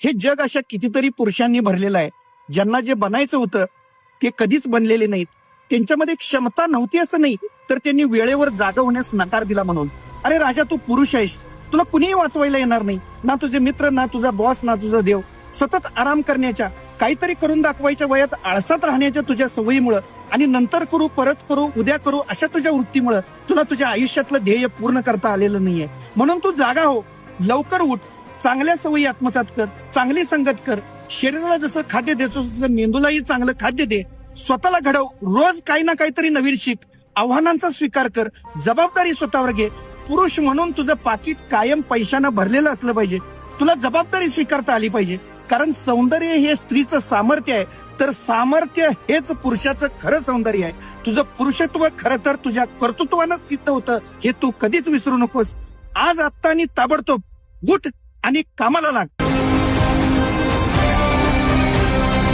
हे जग अशा कितीतरी पुरुषांनी भरलेलं आहे ज्यांना जे बनायचं होतं ते कधीच बनलेले नाहीत. त्यांच्यामध्ये क्षमता नव्हती असं नाही, तर त्यांनी वेळेवर जागा होण्यास नकार दिला म्हणून. अरे राजा, तू पुरुष आहेस, तुला कुणीही वाचवायला येणार नाही, ना तुझे मित्र, ना तुझा बॉस, ना तुझा देव. सतत आराम करण्याच्या, काहीतरी करून दाखवायच्या वयात आळसात राहण्याच्या तुझ्या सवयीमुळं आणि नंतर करू, परत करू, उद्या करू अशा तुझ्या वृत्तीमुळं तुला तुझ्या आयुष्यातलं ध्येय पूर्ण करता आलेलं नाहीये. म्हणून तू जागा हो, लवकर उठ, चांगल्या सवयी आत्मसात कर, चांगली संगत कर, शरीराला जसं खाद्य देतो तसं मेंदूलाही चांगलं खाद्य दे, स्वतःला घडव, रोज काही ना काहीतरी नवीन शिक, आव्हानांचा स्वीकार कर, जबाबदारी स्वतःवर घे. पुरुष म्हणून तुझं पाकिट कायम पैशानं भरलेलं असलं पाहिजे. तुला जबाबदारी स्वीकारता आली पाहिजे, कारण सौंदर्य हे स्त्रीचं सामर्थ्य आहे, तर सामर्थ्य हेच पुरुषाचं खरं सौंदर्य आहे. तुझं पुरुषत्व खरं तर तुझ्या कर्तृत्वानं सिद्ध होतं, हे तू कधीच विसरू नकोस. आज, आत्ता आणि ताबडतोब उठ आणि कामाला लाग.